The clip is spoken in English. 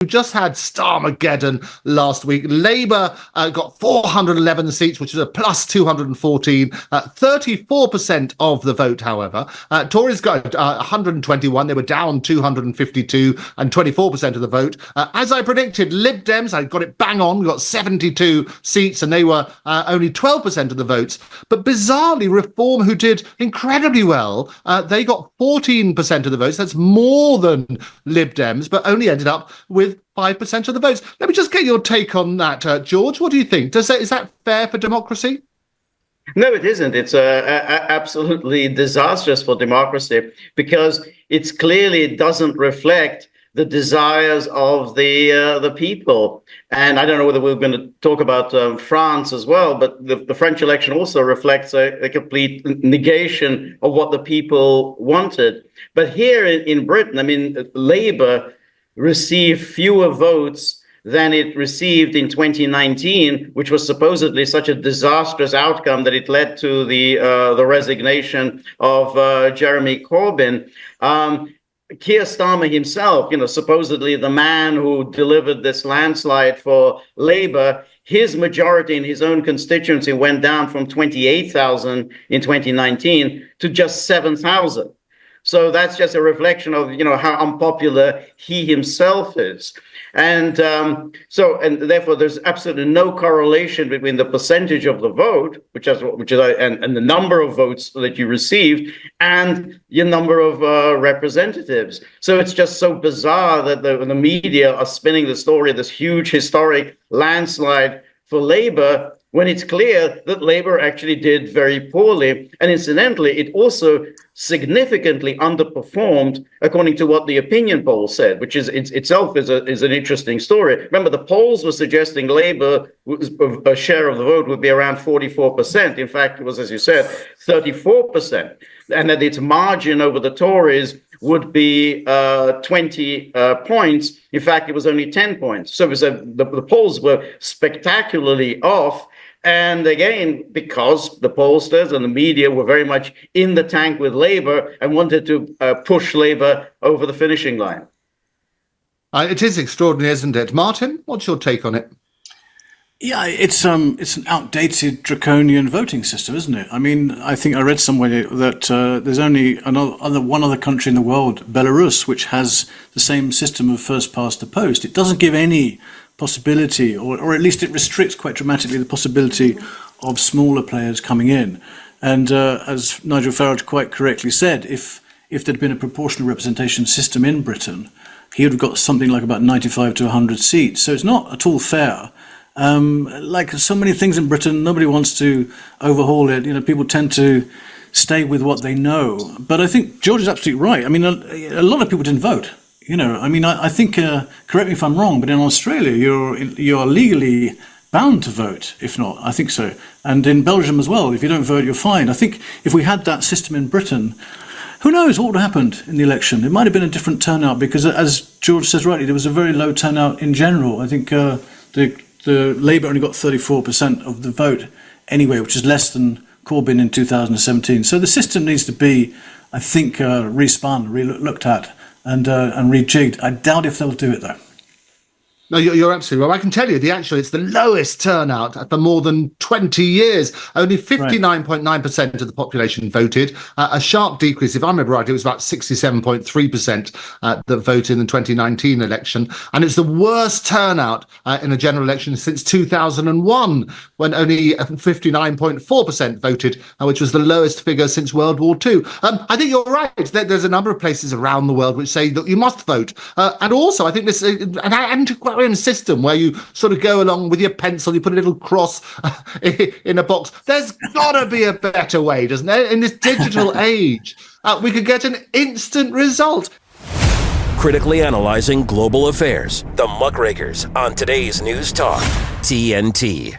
just had Starmageddon last week. Labour got 411 seats, which is a plus 214, 34% of the vote, however. Tories got 121. They were down 252 and 24% of the vote. As I predicted, Lib Dems, I got it bang on, got 72 seats, and they were only 12% of the votes. But bizarrely, Reform, who did incredibly well, they got 14% of the votes. That's more than Lib Dems, but only ended up with 5% of the votes. Let me just get your take on that, George. What do you think? Is that fair for democracy? No, it isn't. It's absolutely disastrous for democracy, because it clearly doesn't reflect the desires of the people. And I don't know whether we're going to talk about France as well, but the French election also reflects a complete negation of what the people wanted. But here in Britain, I mean, Labour received fewer votes than it received in 2019, which was supposedly such a disastrous outcome that it led to the resignation of Jeremy Corbyn. Keir Starmer himself, supposedly the man who delivered this landslide for Labour, his majority in his own constituency went down from 28,000 in 2019 to just 7,000. So that's just a reflection of, how unpopular he himself is. And therefore, there's absolutely no correlation between the percentage of the vote, and the number of votes that you received, and your number of representatives. So it's just so bizarre that the media are spinning the story of this huge historic landslide for Labour, when it's clear that Labour actually did very poorly. And incidentally, it also significantly underperformed according to what the opinion poll said, which is itself is an interesting story. Remember, the polls were suggesting Labour, a share of the vote would be around 44%. In fact, it was, as you said, 34%. And that its margin over the Tories would be 20 points. In fact, it was only 10 points. So the polls were spectacularly off. And again, because the pollsters and the media were very much in the tank with Labour and wanted to push Labour over the finishing line. It is extraordinary, isn't it? Martin, what's your take on it? Yeah, it's an outdated, draconian voting system, isn't it? I mean, I think I read somewhere that there's only one other country in the world, Belarus, which has the same system of first past the post. It doesn't give any possibility, or at least it restricts quite dramatically the possibility of smaller players coming in. And as Nigel Farage quite correctly said, if there'd been a proportional representation system in Britain, he would have got something like about 95 to 100 seats. So it's not at all fair. Like so many things in Britain, nobody wants to overhaul it. People tend to stay with what they know. But I think George is absolutely right. I mean, a lot of people didn't vote. I think, correct me if I'm wrong, but in Australia, you're legally bound to vote. If not, I think so. And in Belgium as well, if you don't vote, you're fined. I think if we had that system in Britain, who knows what would have happened in the election? It might have been a different turnout, because as George says rightly, there was a very low turnout in general. I think the Labour only got 34% of the vote anyway, which is less than Corbyn in 2017. So the system needs to be, I think, respun, looked at, and rejigged. I doubt if they'll do it, though. No, you're absolutely right. I can tell you, it's the lowest turnout for more than 20 years. Only 59.9% of the population voted. A sharp decrease. If I remember right, it was about 67.3% that voted in the 2019 election. And it's the worst turnout in a general election since 2001, when only 59.4% voted, which was the lowest figure since World War II. I think you're right. There's a number of places around the world which say that you must vote. And also, I think this an antiquarian system where you sort of go along with your pencil, you put a little cross in a box. There's got to be a better way, doesn't there? In this digital age, we could get an instant result. Critically analyzing global affairs, the Muckrakers on today's News Talk, TNT.